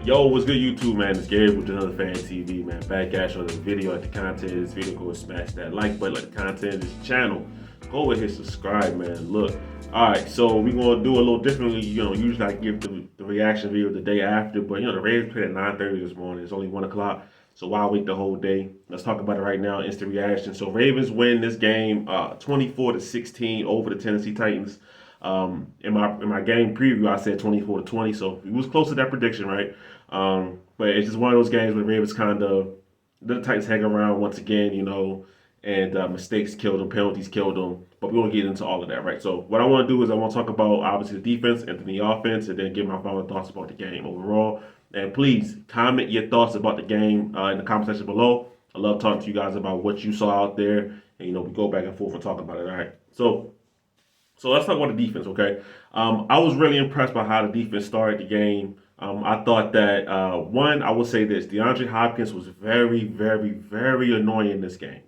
Yo, what's good, YouTube, man? It's Gary with another Fan TV, man. Back at you on the video. Like the content of this video, go and smash that like button. Like the content of this channel, go over here, subscribe, man. Look, all right, so we're gonna do a little differently. Usually I give the reaction video the day after, but the Ravens played at 9:30 this morning. It's only 1 o'clock, so why wait the whole day? Let's talk about it right now. Instant reaction. So Ravens win this game, 24-16 over the Tennessee Titans. In my game preview, I said 24-20, so we was close to that prediction, right? But it's just one of those games where the Ravens kind of the Titans hang around once again, and mistakes killed them, penalties killed them. But we won't get into all of that, right? So what I want to do is I want to talk about obviously the defense and then the offense, and then give my final thoughts about the game overall. And please comment your thoughts about the game in the comment section below. I love talking to you guys about what you saw out there, and we go back and forth and talk about it. All right, so let's talk about the defense, okay? I was really impressed by how the defense started the game. I thought that, I will say this. DeAndre Hopkins was very, very, very annoying in this game.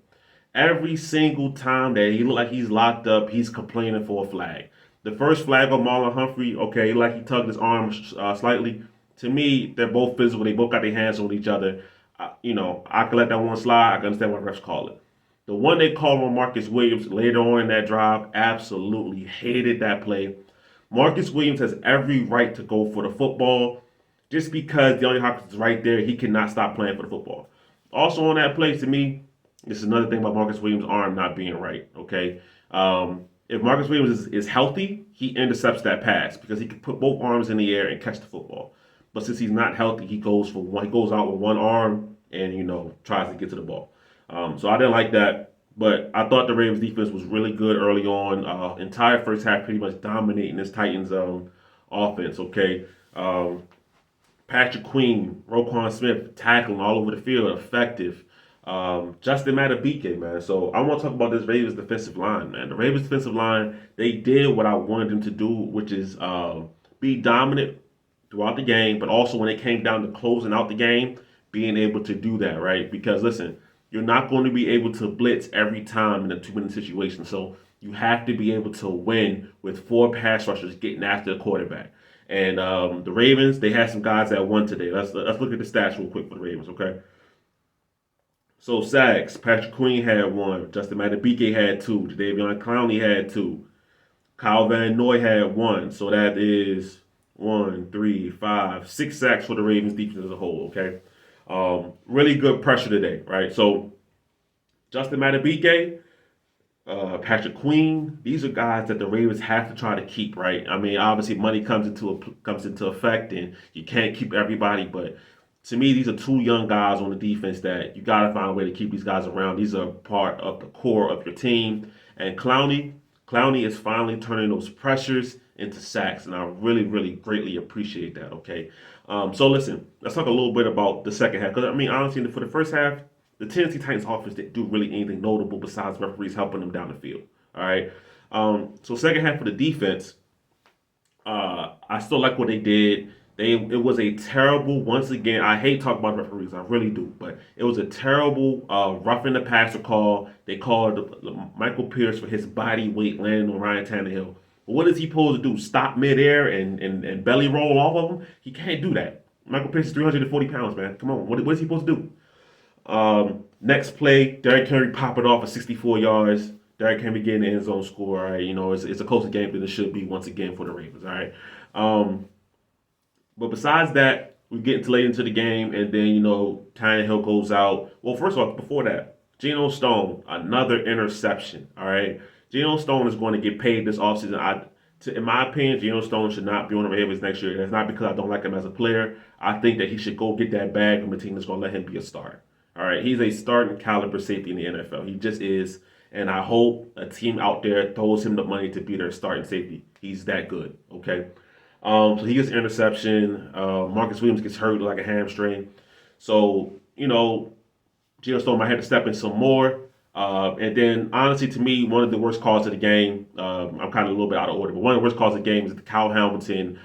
Every single time that he looked like he's locked up, he's complaining for a flag. The first flag on Marlon Humphrey, okay, like he tugged his arm slightly. To me, they're both physical. They both got their hands on each other. I can let that one slide. I can understand why refs call it. The one they called on Marcus Williams later on in that drive, absolutely hated that play. Marcus Williams has every right to go for the football. Just because DeAndre Hopkins is right there, he cannot stop playing for the football. Also on that play, to me, this is another thing about Marcus Williams' arm not being right, okay? If Marcus Williams is healthy, he intercepts that pass because he can put both arms in the air and catch the football. But since he's not healthy, he goes out with one arm and, tries to get to the ball. So I didn't like that. But I thought the Ravens defense was really good early on. Entire first half pretty much dominating this Titans offense, okay? Patrick Queen, Roquan Smith tackling all over the field, effective. Justin Madubuike, man. So I want to talk about this Ravens defensive line, man. The Ravens defensive line, they did what I wanted them to do, which is be dominant throughout the game, but also when it came down to closing out the game, being able to do that, right? Because listen, you're not going to be able to blitz every time in a 2-minute situation. So you have to be able to win with 4 pass rushers getting after the quarterback. And the Ravens, they had some guys that won today. Let's look at the stats real quick for the Ravens, okay? So sacks, Patrick Queen had 1. Justin Madubuike had 2. Jadeveon Clowney had 2. Kyle Van Noy had 1. So that is 1, 3, 5, 6 sacks for the Ravens defense as a whole, okay? Really good pressure today, right? So Justin Madubuike, Patrick Queen, these are guys that the Ravens have to try to keep, right? I mean, obviously money comes into effect, and you can't keep everybody, but to me, these are 2 young guys on the defense that you got to find a way to keep these guys around. These are part of the core of your team. And Clowney is finally turning those pressures into sacks, and I really, really greatly appreciate that, okay? So listen, let's talk a little bit about the second half. Because, I mean, honestly, for the first half, the Tennessee Titans offense didn't do really anything notable besides referees helping them down the field, all right? So second half for the defense, I still like what they did. It was a terrible, once again, I hate talking about referees, I really do, but it was a terrible roughing the passer call. They called Michael Pierce for his body weight landing on Ryan Tannehill. But what is he supposed to do? Stop midair and belly roll off of him? He can't do that. Michael Pierce is 340 pounds, man. Come on, what is he supposed to do? Next play, Derrick Henry pop it off for 64 yards. Derrick Henry getting the end zone score, all right? It's a closer game than it should be once again for the Ravens, all right? But besides that, we get into late into the game, and then, Tannehill goes out. Well, first off, before that, Geno Stone, another interception, all right? Geno Stone is going to get paid this offseason. In my opinion, Geno Stone should not be on the Ravens next year. That's not because I don't like him as a player. I think that he should go get that bag from a team that's going to let him be a starter. All right, he's a starting caliber safety in the NFL. He just is, and I hope a team out there throws him the money to be their starting safety. He's that good, okay? So he gets an interception. Marcus Williams gets hurt like a hamstring. So, Geno Stone might have to step in some more. And then, honestly, to me, one of the worst calls of the game, I'm kind of a little bit out of order, but one of the worst calls of the game is the Kyle Hamilton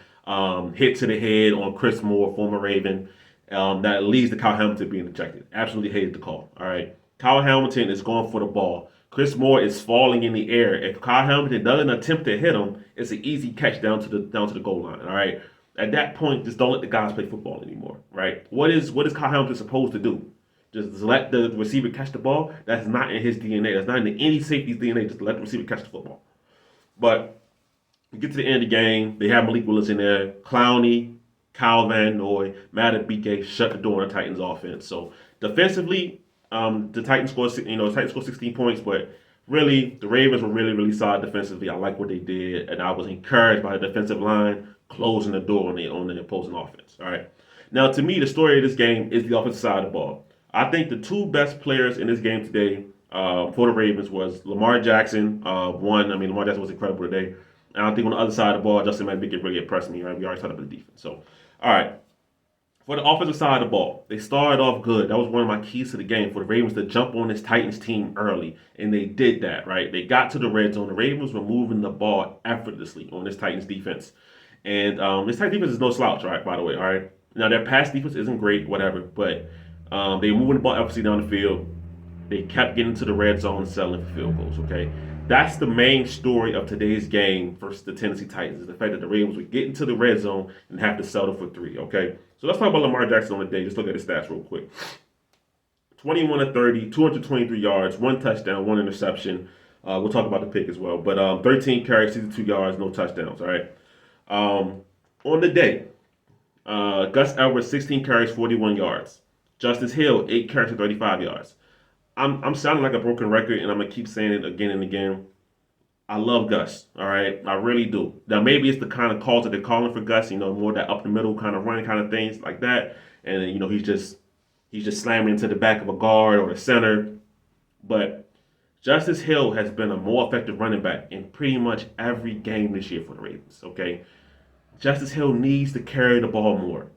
hit to the head on Chris Moore, former Raven, that leads to Kyle Hamilton being ejected. Absolutely hated the call, all right? Kyle Hamilton is going for the ball. Chris Moore is falling in the air. If Kyle Hamilton doesn't attempt to hit him, it's an easy catch down to the goal line, all right? At that point, just don't let the guys play football anymore, right? What is Kyle Hamilton supposed to do? Just let the receiver catch the ball. That's not in his DNA. That's not in any safety's DNA. Just let the receiver catch the football. But we get to the end of the game. They have Malik Willis in there. Clowney, Kyle Van Noy, Matt BK shut the door on the Titans offense. So defensively, the Titans scored, the Titans scored 16 points, but really the Ravens were really, really solid defensively. I like what they did, and I was encouraged by the defensive line closing the door on the opposing offense. All right. Now, to me, the story of this game is the offensive side of the ball. I think the two best players in this game today for the Ravens was Lamar Jackson. Lamar Jackson was incredible today. And I think on the other side of the ball, Justin McVick really impressed me. Right, we already talked about the defense. So, all right, for the offensive side of the ball, they started off good. That was one of my keys to the game for the Ravens to jump on this Titans team early, and they did that. Right, they got to the red zone. The Ravens were moving the ball effortlessly on this Titans defense, and this Titans defense is no slouch. Right, by the way. All right, now their pass defense isn't great, whatever, but they were moving the ball effortlessly down the field. They kept getting to the red zone and settling for field goals. Okay. That's the main story of today's game versus the Tennessee Titans, is the fact that the Ravens would get into the red zone and have to settle for 3, okay? So let's talk about Lamar Jackson on the day. Just look at his stats real quick. 21 to 30, 223 yards, 1 touchdown, 1 interception. We'll talk about the pick as well. But 13 carries, 62 yards, no touchdowns, all right? On the day, Gus Edwards, 16 carries, 41 yards. Justice Hill, 8 carries, 35 yards. I'm sounding like a broken record, and I'm gonna keep saying it again and again. I love Gus, all right? I really do. Now maybe it's the kind of calls that they're calling for Gus, more that up the middle kind of running kind of things like that, and he's just slamming into the back of a guard or a center. But Justice Hill has been a more effective running back in pretty much every game this year for the Ravens. Okay, Justice Hill needs to carry the ball more.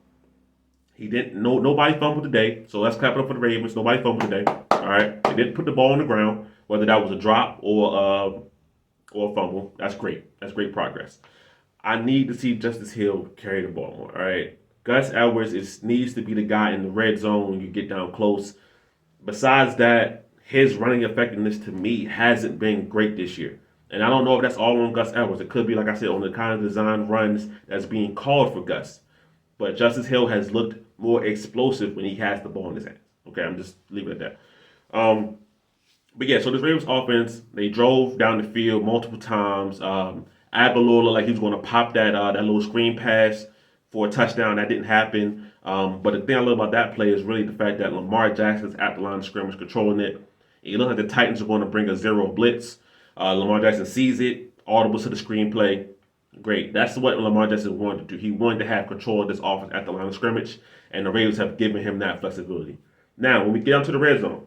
He didn't. Nobody fumbled today, so let's clap it up for the Ravens. Nobody fumbled today. All right, they didn't put the ball on the ground, whether that was a drop or a fumble. That's great. That's great progress. I need to see Justice Hill carry the ball more. All right, Gus Edwards needs to be the guy in the red zone when you get down close. Besides that, his running effectiveness to me hasn't been great this year. And I don't know if that's all on Gus Edwards. It could be, like I said, on the kind of design runs that's being called for Gus. But Justice Hill has looked more explosive when he has the ball in his hands. Okay, I'm just leaving it at that. But yeah, so this Ravens offense, they drove down the field multiple times. Aguilar looked like he was going to pop that little screen pass for a touchdown. That didn't happen. But the thing I love about that play is really the fact that Lamar Jackson's at the line of scrimmage controlling it. It looks like the Titans are going to bring a zero blitz. Lamar Jackson sees it, audible to the screenplay. Great. That's what Lamar Jackson wanted to do. He wanted to have control of this offense at the line of scrimmage, and the Ravens have given him that flexibility. Now, when we get down to the red zone,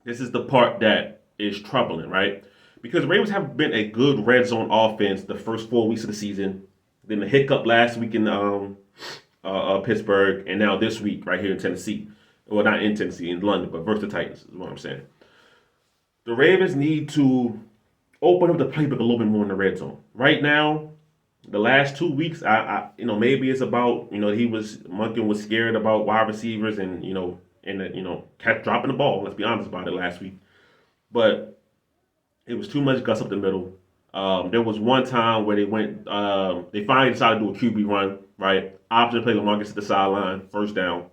this is the part that is troubling, right? Because the Ravens have been a good red zone offense the first 4 weeks of the season. Then the hiccup last week in Pittsburgh, and now this week right here in Tennessee. Well, not in Tennessee, in London, but versus the Titans is what I'm saying. The Ravens need to open up the playbook a little bit more in the red zone. Right now, the last 2 weeks, maybe it's about, Monken was scared about wide receivers and kept dropping the ball. Let's be honest about it last week. But it was too much Gus up the middle. There was one time where they finally decided to do a QB run, right? Option play, Lamar gets to the sideline, first down.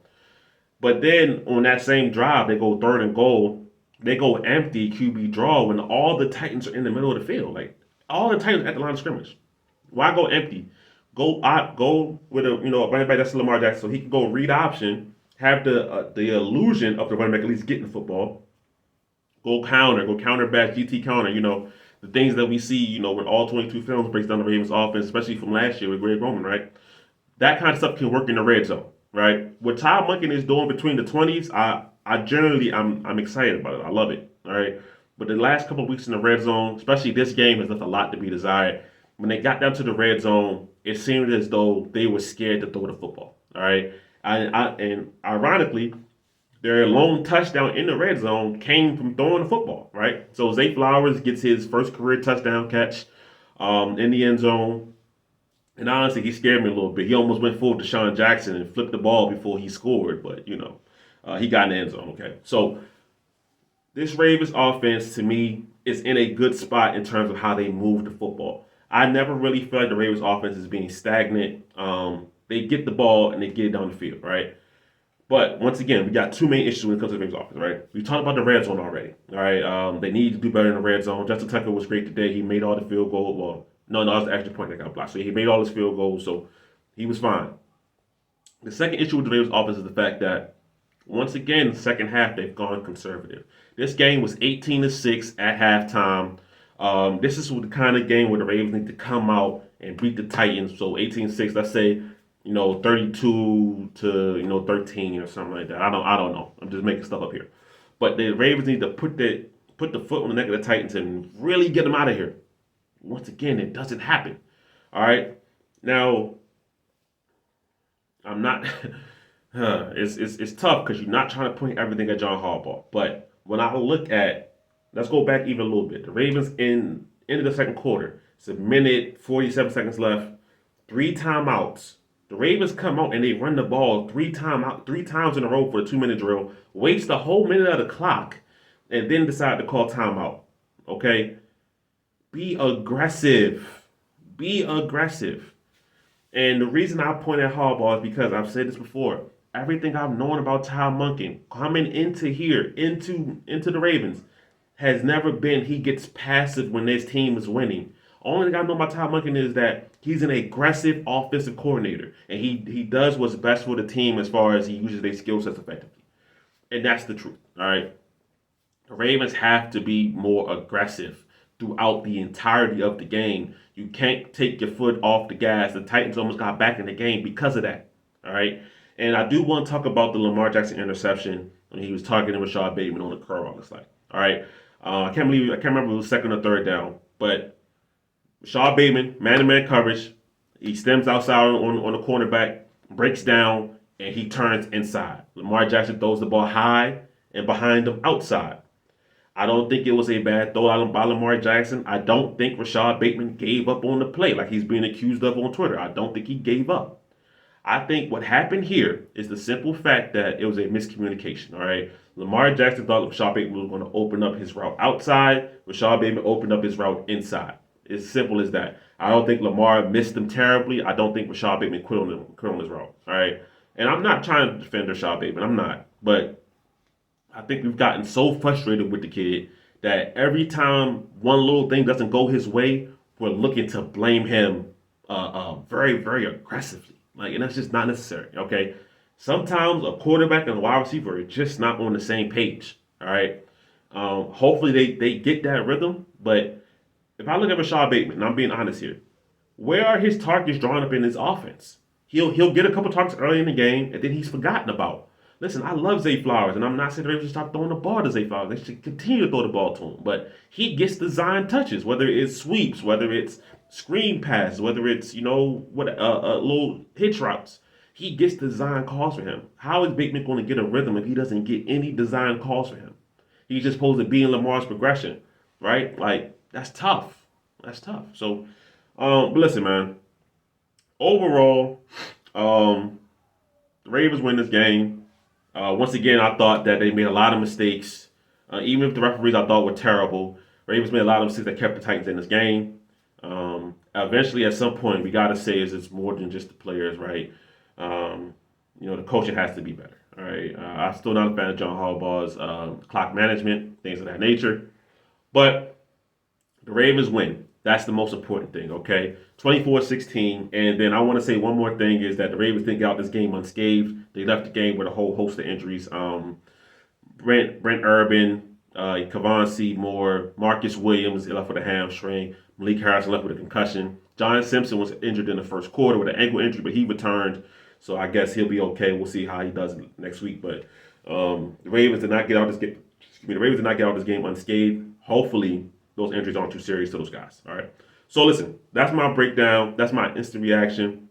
But then on that same drive, they go 3rd and goal. They go empty QB draw when all the Titans are in the middle of the field. Like, all the Titans at the line of scrimmage. Why go empty? Go with a running back that's Lamar Jackson, so he can go read option, have the illusion of the running back at least getting the football. Go counter back, GT counter. The things that we see. When all 22 films breaks down the Ravens offense, especially from last year with Greg Roman, right? That kind of stuff can work in the red zone, right? What Todd Monken is doing between the 20s, I'm excited about it. I love it. All right. But the last couple of weeks in the red zone, especially this game, has left a lot to be desired. When they got down to the red zone, it seemed as though they were scared to throw the football. All right. And ironically, their lone touchdown in the red zone came from throwing the football, right? So Zay Flowers gets his first career touchdown catch in the end zone. And honestly, he scared me a little bit. He almost went full Deshaun Jackson and flipped the ball before he scored, but he got in the end zone. Okay, so this Ravens offense to me is in a good spot in terms of how they move the football. I never really feel like the Ravens offense is being stagnant. They get the ball and they get it down the field, right? But once again, we got two main issues when it comes to the Ravens offense, right? We talked about the red zone already, all right? They need to do better in the red zone. Justin Tucker was great today. He made all the field goals. Well, no, that was the extra point that got blocked. So he made all his field goals, so he was fine. The second issue with the Ravens offense is the fact that, once again, the second half, they've gone conservative. This game was 18-6 at halftime. This is the kind of game where the Ravens need to come out and beat the Titans. So 18-6, let's say, 32 to 13 or something like that. I don't know. I'm just making stuff up here. But the Ravens need to put the foot on the neck of the Titans and really get them out of here. Once again, it doesn't happen. All right. Now, I'm not. It's tough because you're not trying to point everything at John Harbaugh. But when I look at, let's go back even a little bit. The Ravens into the second quarter. It's a minute, 47 seconds left. 3 timeouts. The Ravens come out and they run the ball 3 times in a row for the 2-minute drill, waste a whole minute of the clock, and then decide to call timeout. Okay? Be aggressive. Be aggressive. And the reason I point at Harbaugh is because I've said this before. Everything I've known about Tom Monken coming into here, into the Ravens, has never been he gets passive when his team is winning. Only thing I know about Tom Monken is that he's an aggressive offensive coordinator, and he does what's best for the team as far as he uses their skill sets effectively. And that's the truth, all right? The Ravens have to be more aggressive throughout the entirety of the game. You can't take your foot off the gas. The Titans almost got back in the game because of that, all right? And I do want to talk about the Lamar Jackson interception when he was targeting Rashad Bateman on the curl on the slide, all right? I can't remember if it was second or third down, but Rashad Bateman, man-to-man coverage. He stems outside on the cornerback, breaks down, and he turns inside. Lamar Jackson throws the ball high and behind him outside. I don't think it was a bad throw out by Lamar Jackson. I don't think Rashad Bateman gave up on the play like he's being accused of on Twitter. I don't think he gave up. I think what happened here is the simple fact that it was a miscommunication, all right? Lamar Jackson thought Rashad Bateman was going to open up his route outside. Rashad Bateman opened up his route inside. It's simple as that. I don't think Lamar missed him terribly. I don't think Rashad Bateman quit on his route. All right. And I'm not trying to defend Rashad Bateman. I'm not. But I think we've gotten so frustrated with the kid that every time one little thing doesn't go his way, we're looking to blame him very, very aggressively. And that's just not necessary. Okay. Sometimes a quarterback and a wide receiver are just not on the same page. All right. Hopefully they get that rhythm, but if I look at Rashad Bateman, and I'm being honest here, where are his targets drawn up in his offense? He'll get a couple targets early in the game, and then he's forgotten about. Listen, I love Zay Flowers, and I'm not saying the Ravens should stop throwing the ball to Zay Flowers. They should continue to throw the ball to him. But he gets design touches, whether it's sweeps, whether it's screen passes, whether it's, little hitch routes. He gets design calls for him. How is Bateman going to get a rhythm if he doesn't get any design calls for him? He's just supposed to be in Lamar's progression, right? That's tough. That's tough. So, but listen, man. Overall, the Ravens win this game. Once again, I thought that they made a lot of mistakes. Even if the referees I thought were terrible, Ravens made a lot of mistakes that kept the Titans in this game. Eventually, at some point, we got to say it's more than just the players, right? The coaching has to be better. All right. I'm still not a fan of John Harbaugh's clock management, things of that nature. But the Ravens win. That's the most important thing, okay? 24-16. And then I want to say one more thing is that the Ravens didn't get out this game unscathed. They left the game with a whole host of injuries. Brent Urban, Kevon Seymour, Marcus Williams left with a hamstring. Malik Harrison left with a concussion. John Simpson was injured in the first quarter with an ankle injury, but he returned. So I guess he'll be okay. We'll see how he does next week. But the Ravens did not get out this game unscathed. Hopefully, those injuries aren't too serious to those guys. All right. So listen, that's my breakdown. That's my instant reaction.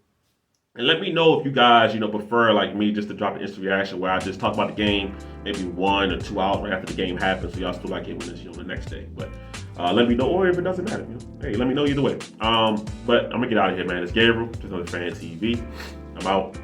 And let me know if you guys, prefer like me just to drop an instant reaction where I just talk about the game maybe 1 or 2 hours right after the game happens, so y'all still like it when it's the next day. But let me know, or if it doesn't matter, hey, let me know either way. But I'm gonna get out of here, man. It's Gabriel, just on Fan TV. I'm out.